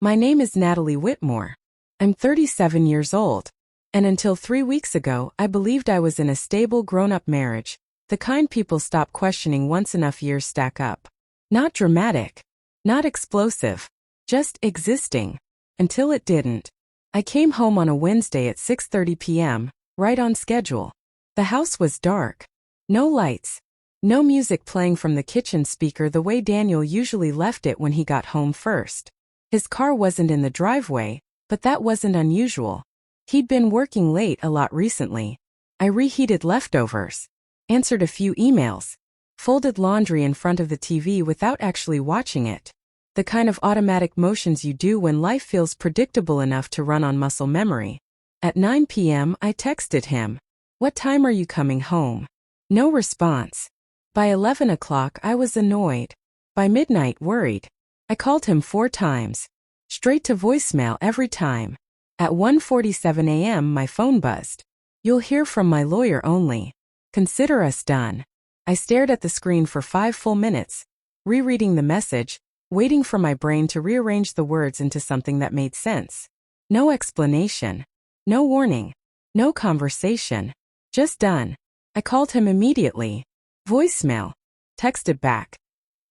My name is Natalie Whitmore. I'm 37 years old. And until 3 weeks ago, I believed I was in a stable grown-up marriage, the kind people stop questioning once enough years stack up. Not dramatic. Not explosive. Just existing. Until it didn't. I came home on a Wednesday at 6:30 p.m., right on schedule. The house was dark. No lights. No music playing from the kitchen speaker the way Daniel usually left it when he got home first. His car wasn't in the driveway, but that wasn't unusual. He'd been working late a lot recently. I reheated leftovers, answered a few emails, folded laundry in front of the TV without actually watching it. The kind of automatic motions you do when life feels predictable enough to run on muscle memory. At 9 p.m., I texted him, "What time are you coming home?" No response. By 11 o'clock, I was annoyed. By midnight, worried. I called him 4 times. Straight to voicemail every time. At 1:47 a.m., my phone buzzed. "You'll hear from my lawyer only. Consider us done." I stared at the screen for 5 full minutes, rereading the message, waiting for my brain to rearrange the words into something that made sense. No explanation. No warning. No conversation. Just done. I called him immediately. Voicemail. Texted back.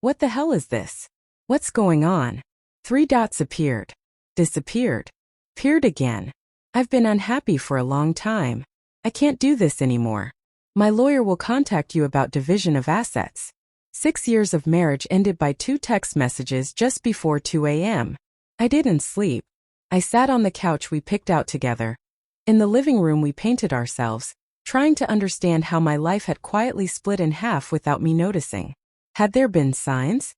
"What the hell is this? What's going on?" 3 dots appeared. Disappeared. Appeared again. "I've been unhappy for a long time. I can't do this anymore. My lawyer will contact you about division of assets." 6 years of marriage ended by 2 text messages just before 2 a.m. I didn't sleep. I sat on the couch we picked out together. In the living room we painted ourselves, trying to understand how my life had quietly split in half without me noticing. Had there been signs?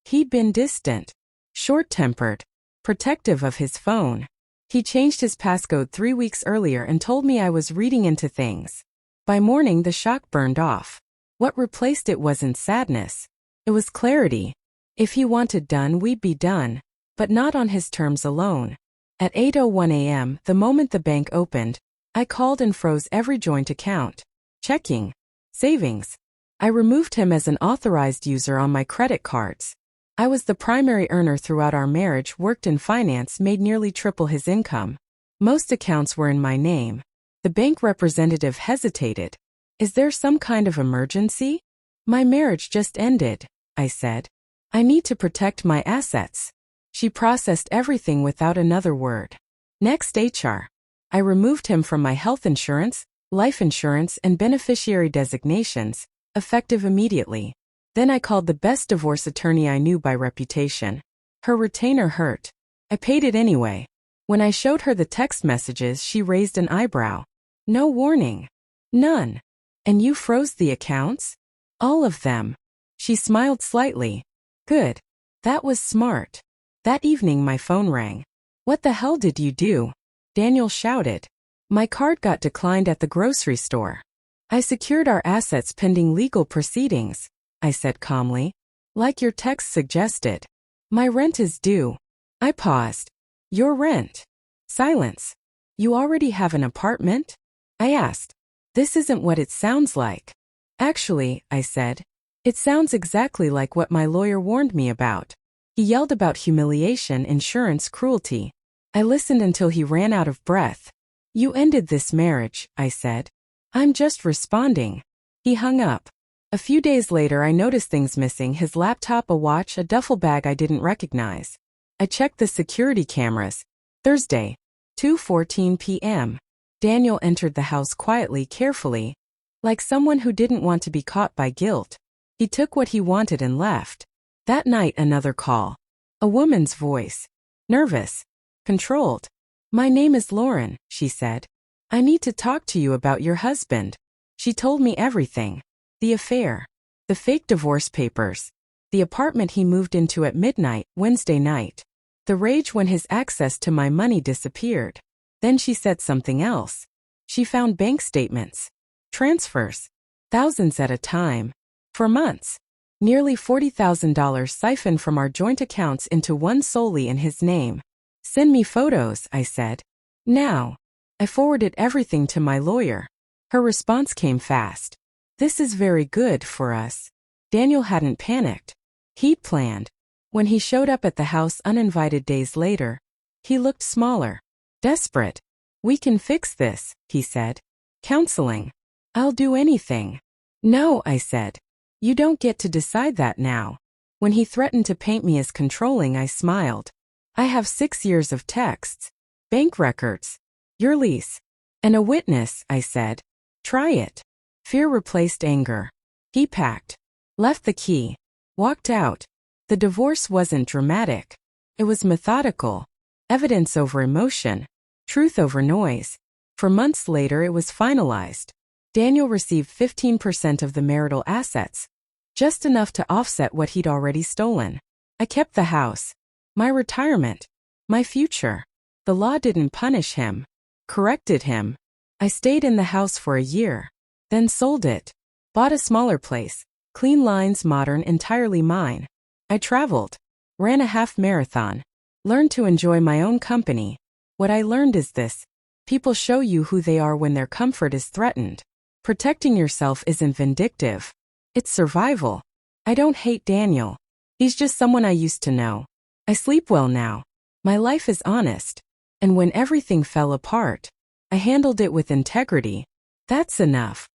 He'd been distant, short-tempered, protective of his phone. He changed his passcode 3 weeks earlier and told me I was reading into things. By morning the shock burned off. What replaced it wasn't sadness. It was clarity. If he wanted done, we'd be done, but not on his terms alone. At 8:01 a.m., the moment the bank opened, I called and froze every joint account. Checking. Savings. I removed him as an authorized user on my credit cards. I was the primary earner throughout our marriage, worked in finance, made nearly triple his income. Most accounts were in my name. The bank representative hesitated. "Is there some kind of emergency?" "My marriage just ended," I said. "I need to protect my assets." She processed everything without another word. Next, HR. I removed him from my health insurance, life insurance, and beneficiary designations, effective immediately. Then I called the best divorce attorney I knew by reputation. Her retainer hurt. I paid it anyway. When I showed her the text messages, she raised an eyebrow. "No warning." "None. And you froze the accounts?" "All of them." She smiled slightly. "Good. That was smart." That evening my phone rang. "What the hell did you do?" Daniel shouted. "My card got declined at the grocery store." "I secured our assets pending legal proceedings," I said calmly. "Like your text suggested. My rent is due." I paused. "Your rent?" Silence. "You already have an apartment?" I asked. "This isn't what it sounds like." "Actually," I said, "it sounds exactly like what my lawyer warned me about." He yelled about humiliation, insurance, cruelty. I listened until he ran out of breath. "You ended this marriage," I said. "I'm just responding." He hung up. A few days later I noticed things missing: his laptop, a watch, a duffel bag I didn't recognize. I checked the security cameras. Thursday, 2:14 p.m. Daniel entered the house quietly, carefully, like someone who didn't want to be caught by guilt. He took what he wanted and left. That night another call. A woman's voice. Nervous. Controlled. "My name is Lauren," she said. "I need to talk to you about your husband." She told me everything. The affair. The fake divorce papers. The apartment he moved into at midnight, Wednesday night. The rage when his access to my money disappeared. Then she said something else. She found bank statements. Transfers. Thousands at a time. For months. Nearly $40,000 siphoned from our joint accounts into one solely in his name. "Send me photos," I said. "Now." I forwarded everything to my lawyer. Her response came fast. "This is very good for us." Daniel hadn't panicked. He'd planned. When he showed up at the house uninvited days later, he looked smaller. Desperate. "We can fix this," he said. "Counseling. I'll do anything." "No," I said. "You don't get to decide that now." When he threatened to paint me as controlling, I smiled. "I have 6 years of texts, bank records, your lease, and a witness," I said. "Try it." Fear replaced anger. He packed, left the key, walked out. The divorce wasn't dramatic. It was methodical. Evidence over emotion, truth over noise. For months later, it was finalized. Daniel received 15% of the marital assets, just enough to offset what he'd already stolen. I kept the house, my retirement, my future. The law didn't punish him, corrected him. I stayed in the house for a year, then sold it, bought a smaller place, clean lines, modern, entirely mine. I traveled, ran a half marathon, learned to enjoy my own company. What I learned is this: people show you who they are when their comfort is threatened. Protecting yourself isn't vindictive. It's survival. I don't hate Daniel. He's just someone I used to know. I sleep well now. My life is honest. And when everything fell apart, I handled it with integrity. That's enough.